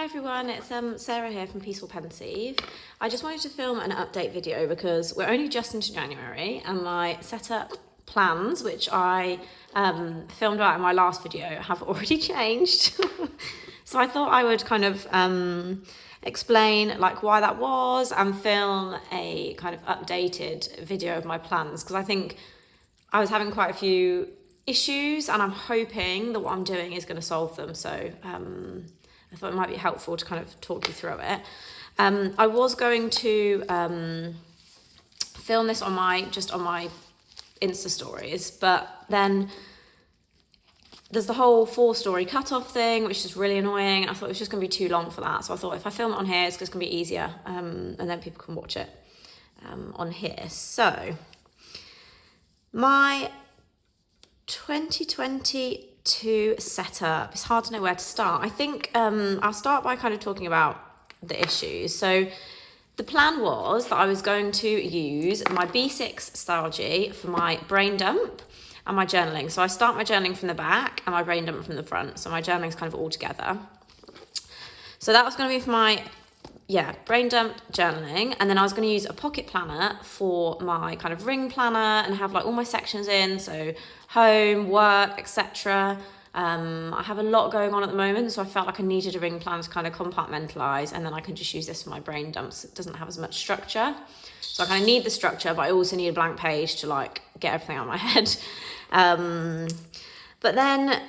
Hi everyone, it's Sarah here from Peaceful Pensive. I just wanted to film an update video because we're only just into January and my setup plans, which I filmed out in my last video, have already changed. So I thought I would kind of explain like why that was and film a kind of updated video of my plans, because I think I was having quite a few issues and I'm hoping that what I'm doing is going to solve them. So I thought it might be helpful to kind of talk you through it. I was going to film this on my Insta stories, but then there's the whole 4-story cutoff thing, which is really annoying. I thought it was just going to be too long for that. So I thought if I film it on here, it's just going to be easier, and then people can watch it on here. So my 2022 setup, it's hard to know where to start. I think I'll start by kind of talking about the issues. So the plan was that I was going to use my B6 Stylology for my brain dump and my journaling. So I start my journaling from the back and my brain dump from the front. So my journaling is kind of all together. So that was going to be for my brain dump journaling, and then I was going to use a pocket planner for my kind of ring planner and have like all my sections in, so home, work, etc. I have a lot going on at the moment, so I felt like I needed a ring planner to kind of compartmentalize, and then I can just use this for my brain dumps. It doesn't have as much structure, so I kind of need the structure, but I also need a blank page to like get everything out of my head. But then,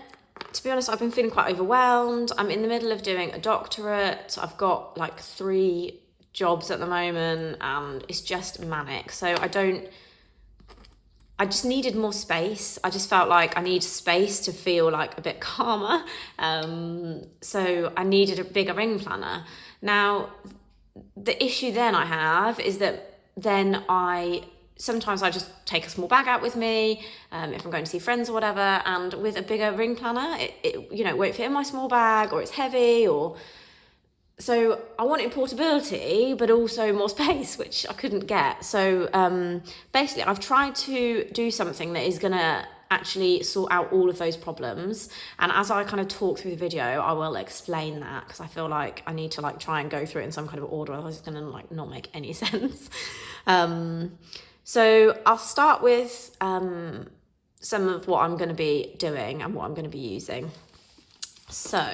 to be honest, I've been feeling quite overwhelmed. I'm in the middle of doing a doctorate. I've got like 3 jobs at the moment and it's just manic. So I just needed more space. I just felt like I need space to feel like a bit calmer. So I needed a bigger ring planner. Now, the issue then I have is that then sometimes I just take a small bag out with me if I'm going to see friends or whatever, and with a bigger ring planner, it won't fit in my small bag, or it's heavy, so I wanted portability, but also more space, which I couldn't get. So basically, I've tried to do something that is gonna actually sort out all of those problems. And as I kind of talk through the video, I will explain that, because I feel like I need to like try and go through it in some kind of order, otherwise it's gonna like not make any sense. So I'll start with some of what I'm going to be doing and what I'm going to be using. So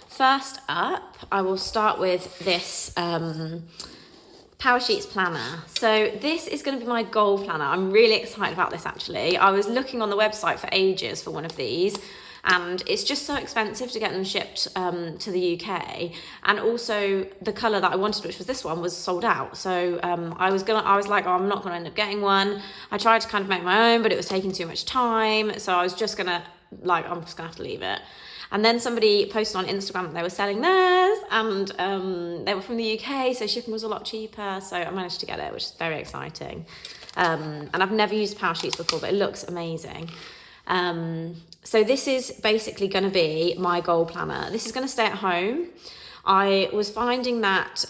first up, I will start with this Powersheets Planner. So this is going to be my goal planner. I'm really excited about this actually. I was looking on the website for ages for one of these, and it's just so expensive to get them shipped to the UK. And also the colour that I wanted, which was this one, was sold out. So I was like, oh, I'm not gonna end up getting one. I tried to kind of make my own, but it was taking too much time. So I was just gonna, I'm just gonna have to leave it. And then somebody posted on Instagram that they were selling theirs, and they were from the UK, so shipping was a lot cheaper. So I managed to get it, which is very exciting. And I've never used Powersheets before, but it looks amazing. So this is basically going to be my goal planner. This is going to stay at home. I was finding that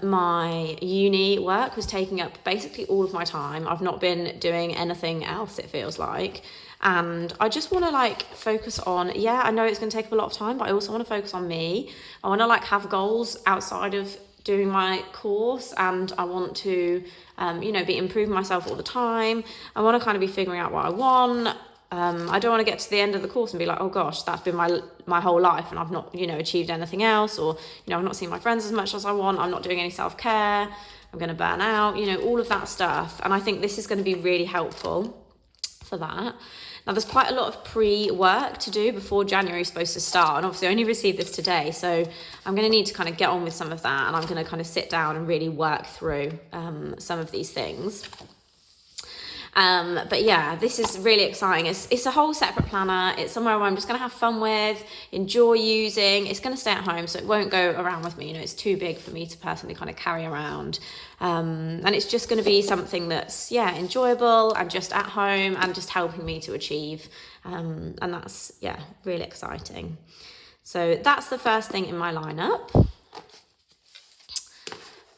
my uni work was taking up basically all of my time. I've not been doing anything else, it feels like. And I just want to like focus on, I know it's going to take up a lot of time, but I also want to focus on me. I want to like have goals outside of doing my course, and I want to, be improving myself all the time. I want to kind of be figuring out what I want. I don't want to get to the end of the course and be like, oh gosh, that's been my whole life and I've not, achieved anything else, or, I've not seen my friends as much as I want. I'm not doing any self-care. I'm going to burn out, all of that stuff. And I think this is going to be really helpful for that. Now, there's quite a lot of pre-work to do before January is supposed to start. And obviously I only received this today. So I'm going to need to kind of get on with some of that. And I'm going to kind of sit down and really work through some of these things. But yeah, this is really exciting. It's a whole separate planner. It's somewhere where I'm just going to have fun with, enjoy using. It's going to stay at home, so it won't go around with me. It's too big for me to personally kind of carry around. And it's just going to be something that's, enjoyable and just at home and just helping me to achieve. And that's, really exciting. So that's the first thing in my lineup.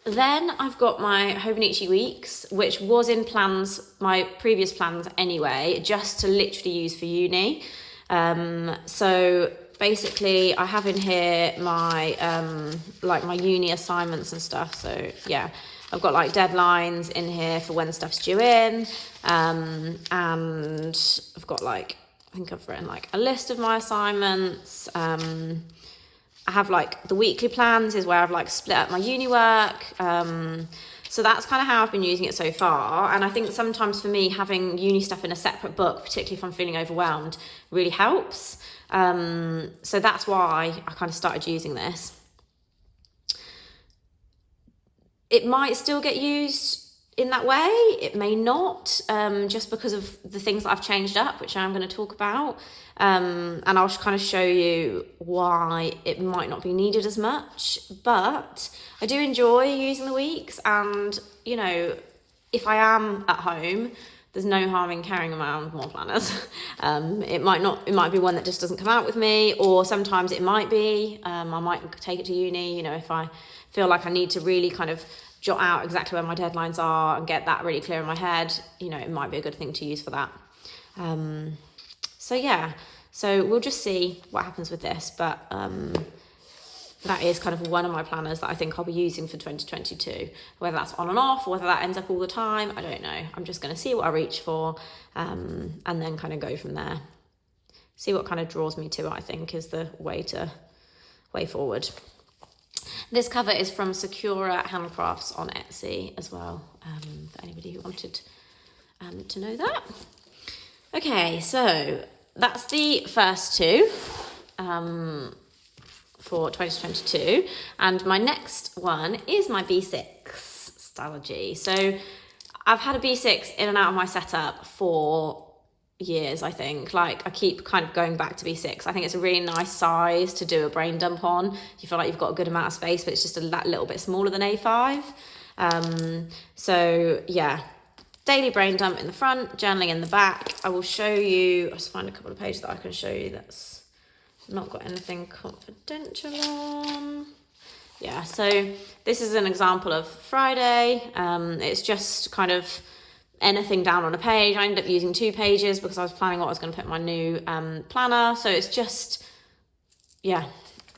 Then I've got my Hobonichi Weeks, which was in my previous plans anyway, just to literally use for uni. So basically I have in here my like my uni assignments and stuff. So yeah, I've got like deadlines in here for when stuff's due in, and I've got like, I think I've written like a list of my assignments. I have like the weekly plans is where I've like split up my uni work. So that's kind of how I've been using it so far. And I think sometimes for me, having uni stuff in a separate book, particularly if I'm feeling overwhelmed, really helps. So that's why I kind of started using this. It might still get used in that way. It may not, just because of the things that I've changed up, which I'm going to talk about. And I'll kind of show you why it might not be needed as much. But I do enjoy using the weeks, and, you know, if I am at home, there's no harm in carrying around more planners. It might be one that just doesn't come out with me, or sometimes it might be. I might take it to uni, you know, if I feel like I need to really kind of jot out exactly where my deadlines are and get that really clear in my head, you know, it might be a good thing to use for that. So yeah, so we'll just see what happens with this, but that is kind of one of my planners that I think I'll be using for 2022. Whether that's on and off, or whether that ends up all the time, I don't know. I'm just going to see what I reach for, and then kind of go from there. See what kind of draws me to it, I think, is the way forward. This cover is from Sakura Handcrafts on Etsy as well, for anybody who wanted to know that. Okay, so that's the first two for 2022, and my next one is my B6 Stalogy. So I've had a B6 in and out of my setup for years, I think. Like, I keep kind of going back to B6. I think it's a really nice size to do a brain dump on. You feel like you've got a good amount of space, but it's just that little bit smaller than A5. So yeah, daily brain dump in the front, journaling in the back. I will show you, I'll just find a couple of pages that I can show you that's not got anything confidential on. Yeah, so this is an example of Friday. It's just kind of anything down on a page. I ended up using 2 pages because I was planning what I was going to put in my new planner. So it's just, yeah,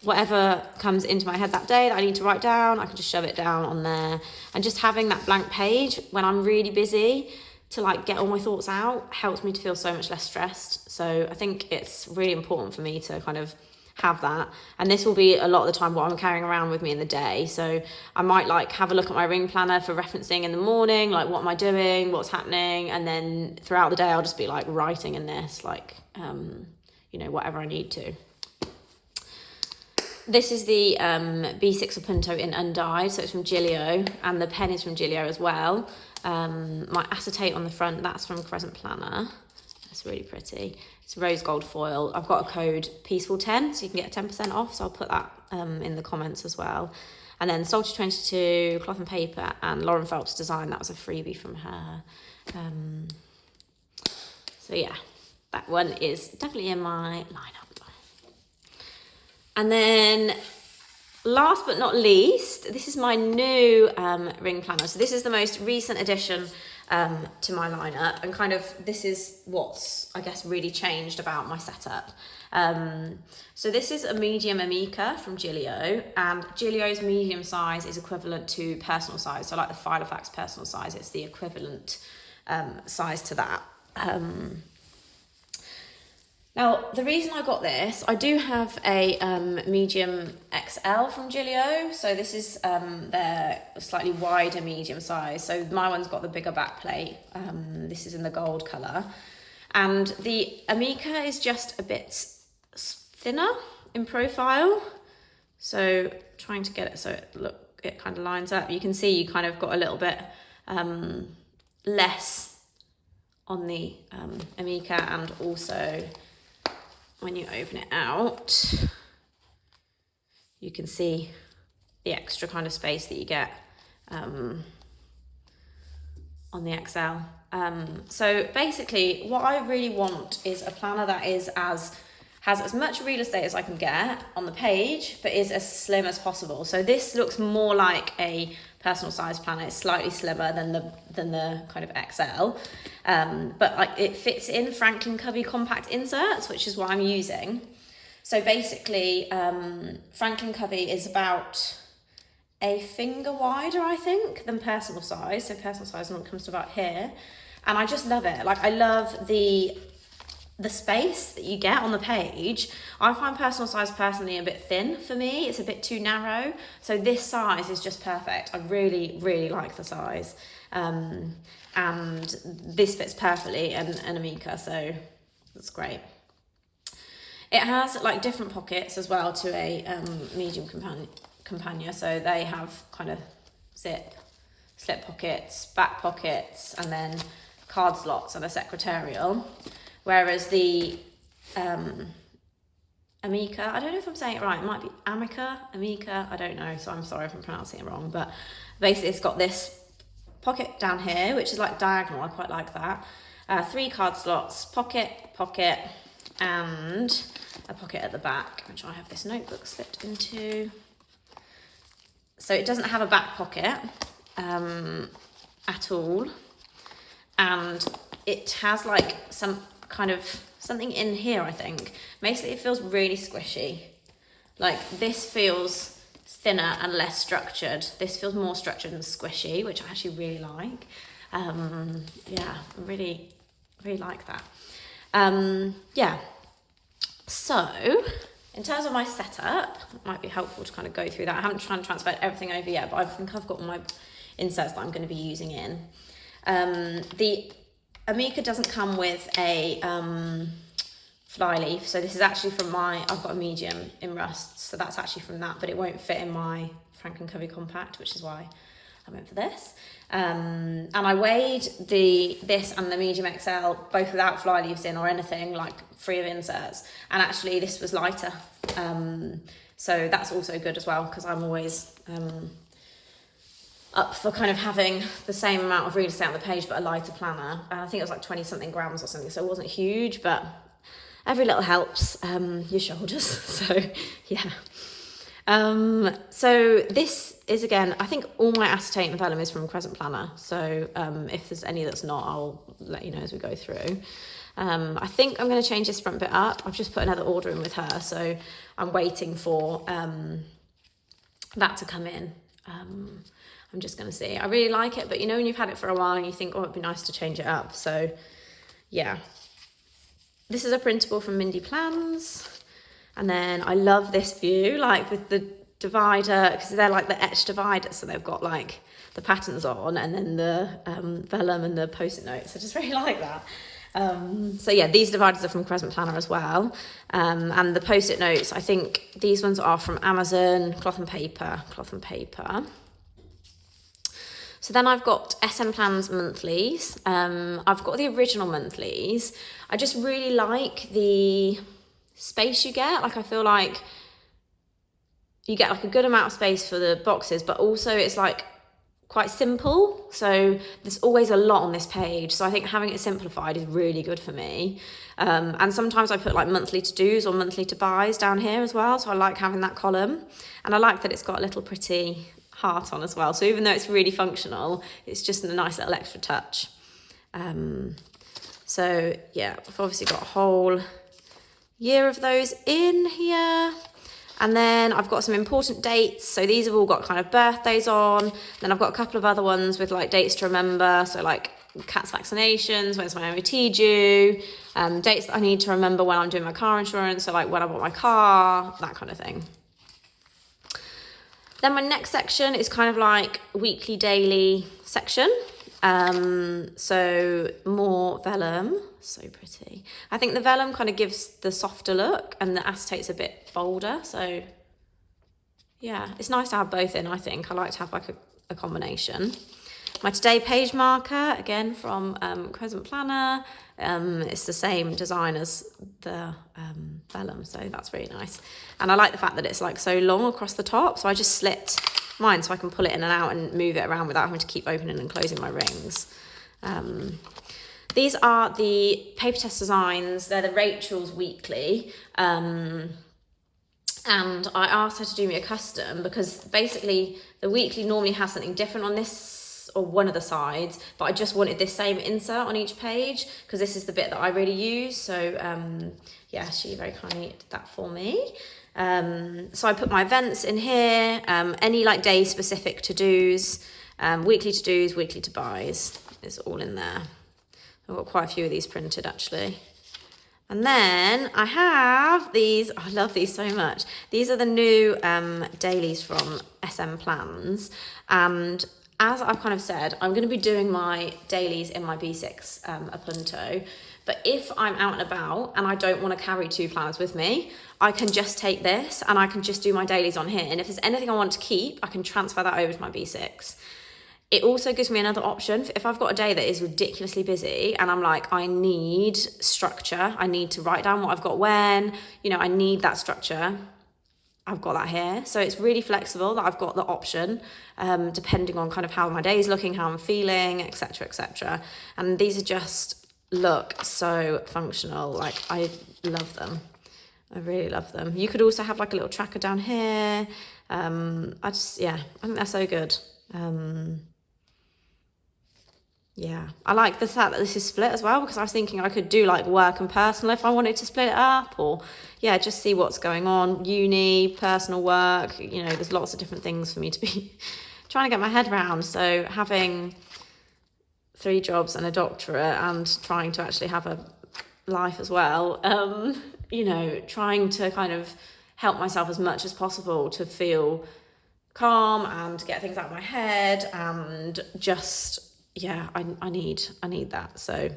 whatever comes into my head that day that I need to write down, I can just shove it down on there. And just having that blank page when I'm really busy to like get all my thoughts out helps me to feel so much less stressed. So I think it's really important for me to kind of have that, and this will be a lot of the time what I'm carrying around with me in the day. So I might like have a look at my ring planner for referencing in the morning, like what am I doing, what's happening, and then throughout the day I'll just be like writing in this, like you know, whatever I need to. This is the B6 Appunto in undyed, so it's from Gilio, and the pen is from Gilio as well. My acetate on the front, that's from Crescent Planner. That's really pretty. It's rose gold foil. I've got a code Peaceful10, so you can get 10% off, so I'll put that in the comments as well. And then Salty 22, cloth and paper, and Lauren Phelps Design, that was a freebie from her. So yeah, that one is definitely in my lineup. And then last but not least, this is my new ring planner. So this is the most recent addition to my lineup, and kind of this is what's, I guess, really changed about my setup. So this is a medium Amica from Gilio, and Gilio's medium size is equivalent to personal size. So like the Filofax personal size, it's the equivalent size to that. Now, the reason I got this, I do have a medium XL from Gilio. So this is their slightly wider medium size. So my one's got the bigger back plate. This is in the gold colour. And the Amica is just a bit thinner in profile. So trying to get it so it kind of lines up. You can see you kind of got a little bit less on the Amica, and also when you open it out, you can see the extra kind of space that you get on the XL. So basically what I really want is a planner that has as much real estate as I can get on the page, but is as slim as possible. So this looks more like a personal size planner. It's slightly slimmer than the kind of XL, but like it fits in Franklin Covey compact inserts, which is what I'm using. So basically, Franklin Covey is about a finger wider, I think, than personal size. So personal size normally comes to about here. And I just love it. Like, I love the space that you get on the page. I find personal size personally a bit thin for me. It's a bit too narrow. So this size is just perfect. I really, really like the size. And this fits perfectly in Amica, so that's great. It has like different pockets as well to a medium companion. So they have kind of zip, slip pockets, back pockets, and then card slots and a secretarial. Whereas the Amica, I don't know if I'm saying it right, it might be Amica, I don't know, so I'm sorry if I'm pronouncing it wrong, but basically it's got this pocket down here, which is like diagonal, I quite like that. 3 card slots, pocket, and a pocket at the back, which I have this notebook slipped into. So it doesn't have a back pocket at all. And it has like some kind of something in here, I think. Basically, it feels really squishy. Like this feels thinner and less structured. This feels more structured and squishy, which I actually really like. Yeah, really, really like that. Yeah. So, in terms of my setup, it might be helpful to kind of go through that. I haven't tried to transfer everything over yet, but I think I've got all my inserts that I'm going to be using in. The Amica doesn't come with a fly leaf, so this is actually from I've got a medium in rust, so that's actually from that, but it won't fit in my Franklin Covey compact, which is why I went for this. And I weighed this and the medium XL both without fly leaves in or anything, like free of inserts, and actually this was lighter, so that's also good as well, because I'm always up for kind of having the same amount of real estate on the page but a lighter planner. I think it was like 20 something grams or something, so it wasn't huge, but every little helps your shoulders. So yeah. So this is, again, I think all my acetate and vellum is from Crescent Planner, so if there's any that's not, I'll let you know as we go through. I think I'm going to change this front bit up. I've just put another order in with her, so I'm waiting for that to come in. I'm just going to see. I really like it, but you know when you've had it for a while and you think, oh, it'd be nice to change it up. So yeah. This is a printable from Mindy Plans. And then I love this view, like with the divider, because they're like the etched dividers. So they've got like the patterns on, and then the vellum and the post-it notes. I just really like that. So yeah, these dividers are from Crescent Planner as well. And the post-it notes, I think these ones are from Amazon, cloth and paper. So then I've got SM Plans monthlies. I've got the original monthlies. I just really like the space you get. Like, I feel like you get like a good amount of space for the boxes, but also it's like quite simple. So there's always a lot on this page. So I think having it simplified is really good for me. And sometimes I put like monthly to-dos or monthly to-buys down here as well. So I like having that column. And I like that it's got a little pretty heart on as well. So even though it's really functional, it's just a nice little extra touch. So yeah, I've obviously got a whole year of those in here. And then I've got some important dates. So these have all got kind of birthdays on. Then I've got a couple of other ones with like dates to remember. So like cat's vaccinations, when's my MOT due, dates that I need to remember when I'm doing my car insurance. So like when I bought my car, that kind of thing. Then my next section is kind of like weekly, daily section. So more vellum, so pretty. I think the vellum kind of gives the softer look and the acetate's a bit bolder. So yeah, it's nice to have both in, I think. I like to have like a combination. My today page marker, again from Crescent Planner. It's the same design as the vellum, so that's really nice. And I like the fact that it's like so long across the top, so I just slit mine so I can pull it in and out and move it around without having to keep opening and closing my rings. These are the Paper Test Designs. They're the Rachel's Weekly. And I asked her to do me a custom because basically the weekly normally has something different on this or one of the sides, but I just wanted this same insert on each page because this is the bit that I really use. So yeah, she very kindly did that for me. So I put my events in here, any like day specific to-dos, weekly to-dos, weekly to-buys is all in there. I've got quite a few of these printed actually. And then I have these, I love these so much. These are the new dailies from SM Plans. And as I've kind of said, I'm going to be doing my dailies in my B6 Apunto. But if I'm out and about and I don't want to carry 2 planners with me, I can just take this and I can just do my dailies on here. And if there's anything I want to keep, I can transfer that over to my B6. It also gives me another option. If I've got a day that is ridiculously busy and I'm like, I need structure, I need to write down what I've got when, you know, I need that structure, I've got that here. So it's really flexible that I've got the option, depending on kind of how my day is looking, how I'm feeling, etc., etc. And these are just look so functional. Like, I love them. I really love them. You could also have like a little tracker down here. I think they're so good. Yeah, I like the fact that this is split as well, because I was thinking I could do like work and personal if I wanted to split it up, or yeah, just see what's going on, uni, personal work, you know, there's lots of different things for me to be trying to get my head around. So having 3 jobs and a doctorate and trying to actually have a life as well, you know, trying to kind of help myself as much as possible to feel calm and get things out of my head, and just yeah, I need that. So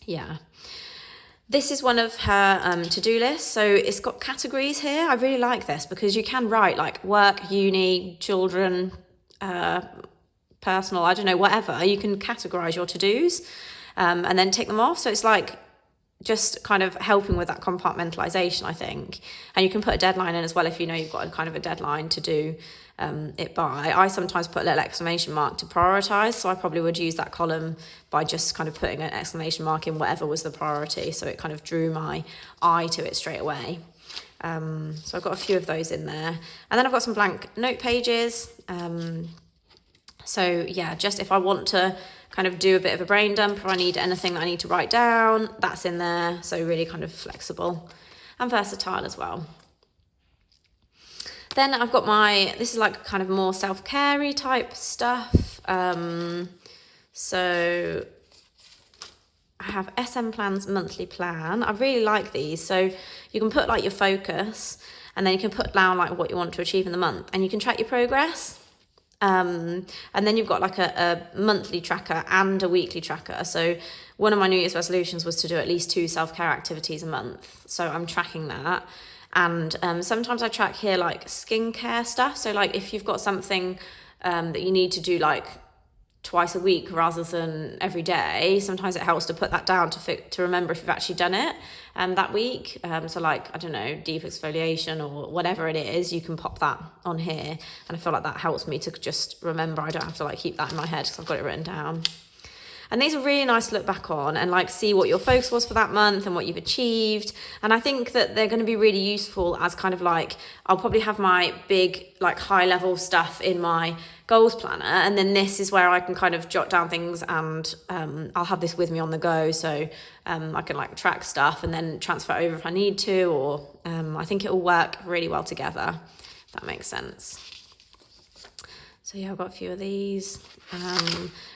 yeah, this is one of her to-do lists. So it's got categories here. I really like this because you can write like work, uni, children, personal, I don't know, whatever. You can categorize your to-dos and then tick them off. So it's like just kind of helping with that compartmentalization, I think. And you can put a deadline in as well if you know you've got a kind of a deadline to do it by. I sometimes put a little exclamation mark to prioritize, so I probably would use that column by just kind of putting an exclamation mark in whatever was the priority, so it kind of drew my eye to it straight away. So I've got a few of those in there, and then I've got some blank note pages. So yeah, just if I want to kind of do a bit of a brain dump, or I need anything that I need to write down, that's in there. So really kind of flexible and versatile as well. Then I've got this is like kind of more self-care-y type stuff. So I have SM Plans monthly plan. I really like these. So you can put like your focus, and then you can put down like what you want to achieve in the month, and you can track your progress. And then you've got like a monthly tracker and a weekly tracker. So one of my New Year's resolutions was to do at least 2 self-care activities a month. So I'm tracking that. And sometimes I track here like skincare stuff. So like if you've got something that you need to do like twice a week rather than every day, sometimes it helps to put that down to remember if you've actually done it that week. So like, I don't know, deep exfoliation or whatever it is, you can pop that on here. And I feel like that helps me to just remember. I don't have to like keep that in my head because I've got it written down. And these are really nice to look back on and like see what your focus was for that month and what you've achieved. And I think that they're going to be really useful as kind of like, I'll probably have my big like high level stuff in my goals planner, and then this is where I can kind of jot down things, and I'll have this with me on the go, so I can like track stuff and then transfer over if I need to, or I think it will work really well together, if that makes sense. So yeah, I've got a few of these.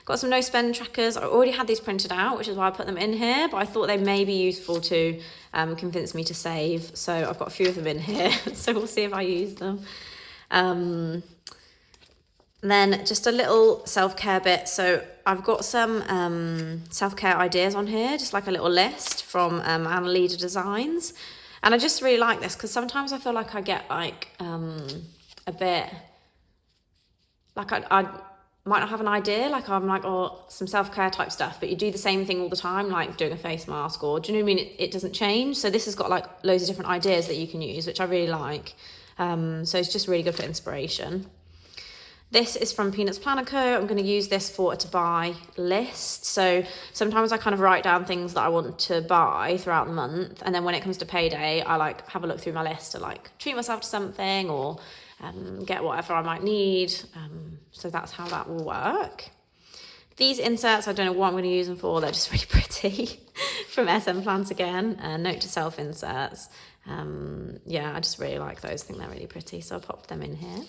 Got some no spend trackers. I already had these printed out, which is why I put them in here, but I thought they may be useful to convince me to save. So I've got a few of them in here, so we'll see if I use them. Then just a little self-care bit. So I've got some self-care ideas on here, just like a little list from Annalisa Designs. And I just really like this because sometimes I feel like I get like a bit, like I might not have an idea, like I'm like, oh, some self-care type stuff, but you do the same thing all the time, like doing a face mask, or do you know what I mean? It doesn't change. So this has got like loads of different ideas that you can use, which I really like. So it's just really good for inspiration. This is from Peanuts Planner Co. I'm going to use this for a to buy list. So sometimes I kind of write down things that I want to buy throughout the month. And then when it comes to payday, I like have a look through my list to like treat myself to something, or get whatever I might need. So that's how that will work. These inserts, I don't know what I'm going to use them for. They're just really pretty from SM Plans again. Note to self inserts. Yeah, I just really like those. I think they're really pretty. So I popped them in here.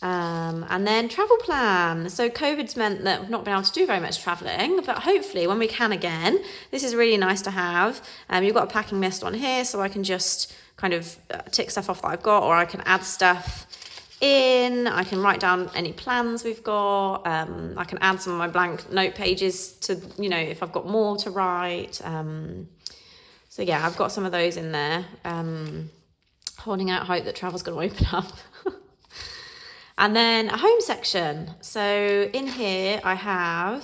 And then travel plan. So COVID's meant that we've not been able to do very much traveling, but hopefully when we can again, this is really nice to have. You've got a packing list on here, so I can just kind of tick stuff off that I've got, or I can add stuff in. I can write down any plans we've got. I can add some of my blank note pages to, you know, if I've got more to write. So yeah, I've got some of those in there. Holding out hope that travel's going to open up. And then a home section. So in here I have,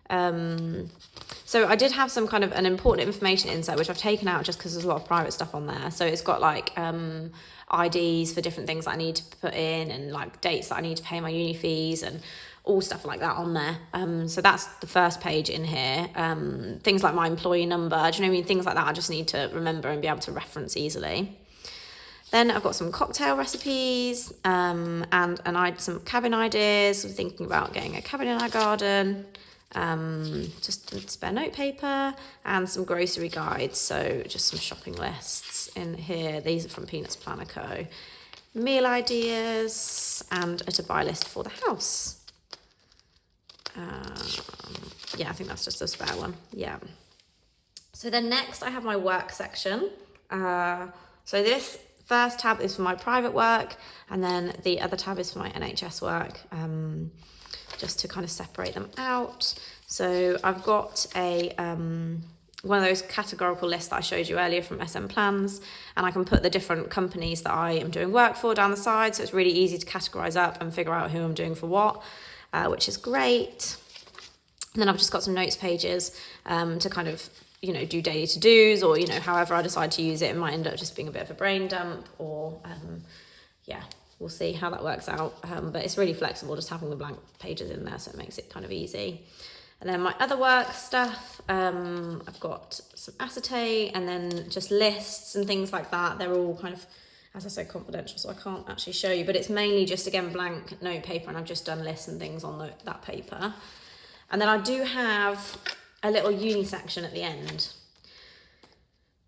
so I did have some kind of an important information insert, which I've taken out just because there's a lot of private stuff on there. So it's got like IDs for different things that I need to put in, and like dates that I need to pay my uni fees and all stuff like that on there. So that's the first page in here. Things like my employee number, do you know what I mean? Things like that I just need to remember and be able to reference easily. Then I've got some cocktail recipes and some cabin ideas. We're thinking about getting a cabin in our garden, just some spare note paper and some grocery guides. So just some shopping lists in here. These are from Peanuts Planner Co. Meal ideas and a to-buy list for the house. Yeah, I think that's just a spare one. Yeah. So then next I have my work section. So this first tab is for my private work, and then the other tab is for my NHS work, just to kind of separate them out. So I've got a one of those categorical lists that I showed you earlier from SM Plans, and I can put the different companies that I am doing work for down the side, so it's really easy to categorize up and figure out who I'm doing for what, which is great. And then I've just got some notes pages to kind of, you know, do daily to-dos, or, you know, however I decide to use it. It might end up just being a bit of a brain dump, or yeah, we'll see how that works out. But it's really flexible just having the blank pages in there, so it makes it kind of easy. And then my other work stuff, I've got some acetate and then just lists and things like that. They're all kind of, as I said, confidential, so I can't actually show you, but it's mainly just, again, blank note paper, and I've just done lists and things on that paper. And then I do have a little uni section at the end.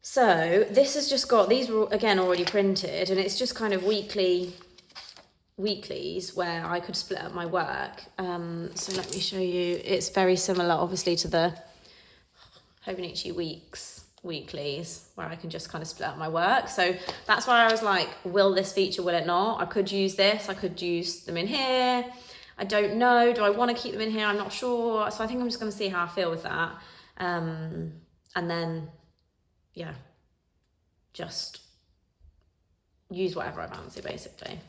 So this has just got, these were again already printed, and it's just kind of weeklies where I could split up my work. So let me show you. It's very similar obviously to the Hobonichi Weeks weeklies, where I can just kind of split up my work. So that's why I was like, will this feature, will it not? I could use this, I could use them in here. I don't know, do I want to keep them in here? I'm not sure. So I think I'm just going to see how I feel with that. And then, yeah, just use whatever I fancy, basically.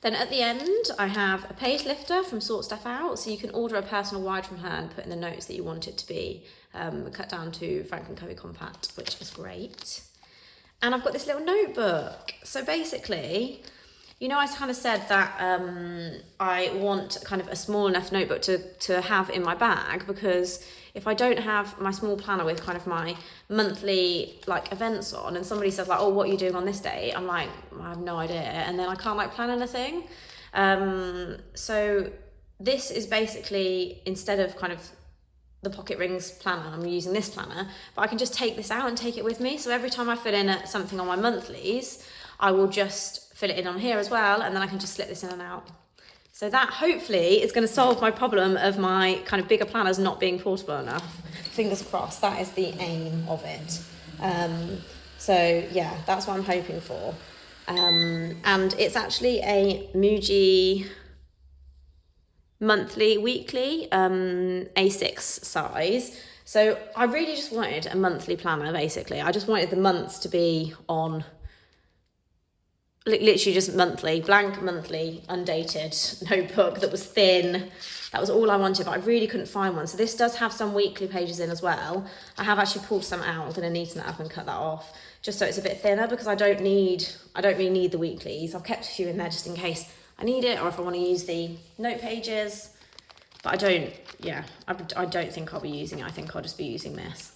Then at the end, I have a page lifter from Sort Stuff Out. So you can order a personal wide from her and put in the notes that you want it to be, cut down to Frank & Covey compact, which is great. And I've got this little notebook. So basically, you know, I kind of said that I want kind of a small enough notebook to have in my bag, because if I don't have my small planner with kind of my monthly like events on, and somebody says like, oh, what are you doing on this day? I'm like, I have no idea. And then I can't like plan anything. So this is basically, instead of kind of the Pocket Rings planner, I'm using this planner, but I can just take this out and take it with me. So every time I fill in something on my monthlies, I will just fill it in on here as well, and then I can just slip this in and out. So that hopefully is going to solve my problem of my kind of bigger planners not being portable enough. Fingers crossed, that is the aim of it. So yeah, that's what I'm hoping for. And it's actually a Muji monthly, weekly, A6 size. So I really just wanted a monthly planner, basically. I just wanted the months to be on literally just monthly, blank monthly, undated notebook that was thin. That was all I wanted, but I really couldn't find one. So this does have some weekly pages in as well. I have actually pulled some out. I'm going to neaten that up and cut that off, just so it's a bit thinner, because I don't really need the weeklies. I've kept a few in there just in case I need it, or if I want to use the note pages. But I don't think I'll be using it. I think I'll just be using this.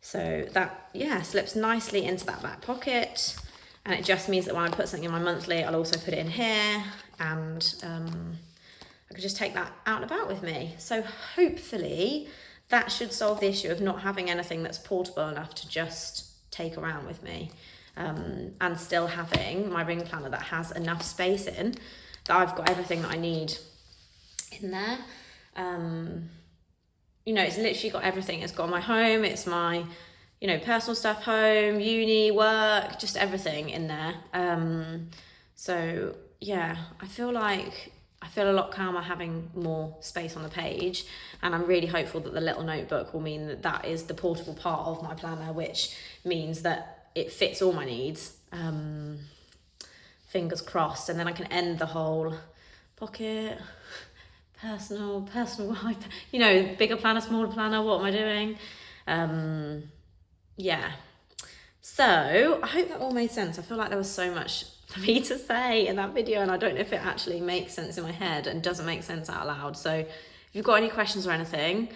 So that, yeah, slips nicely into that back pocket. And it just means that when I put something in my monthly, I'll also put it in here, and I could just take that out and about with me. So hopefully that should solve the issue of not having anything that's portable enough to just take around with me, and still having my ring planner that has enough space in that I've got everything that I need in there. You know, it's literally got everything. It's got my home, it's my, you know, personal stuff, home, uni, work, just everything in there. So yeah, I feel a lot calmer having more space on the page, and I'm really hopeful that the little notebook will mean that that is the portable part of my planner, which means that it fits all my needs. Fingers crossed, and then I can end the whole pocket, personal, you know, bigger planner, smaller planner, what am I doing? Yeah. So I hope that all made sense. I feel like there was so much for me to say in that video, and I don't know if it actually makes sense in my head and doesn't make sense out loud. So if you've got any questions or anything,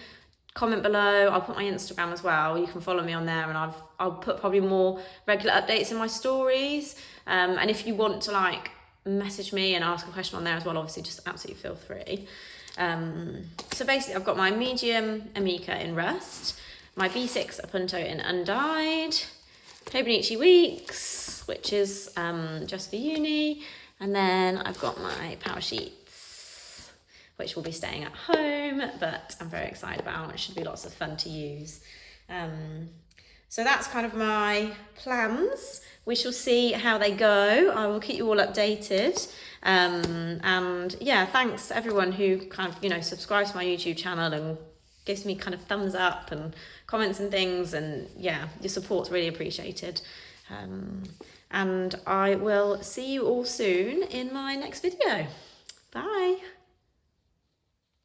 comment below. I'll put my Instagram as well. You can follow me on there, and I'll put probably more regular updates in my stories. And if you want to like message me and ask a question on there as well, obviously just absolutely feel free. So basically I've got my medium Amica in rust, my B6 Appunto in undyed, Hobonichi Weeks, which is just for uni, and then I've got my Powersheets, which will be staying at home, but I'm very excited about. It should be lots of fun to use. So that's kind of my plans. We shall see how they go. I will keep you all updated. And yeah, thanks everyone who kind of, you know, subscribes to my YouTube channel and gives me kind of thumbs up and comments and things. And yeah, your support's really appreciated. And I will see you all soon in my next video. Bye.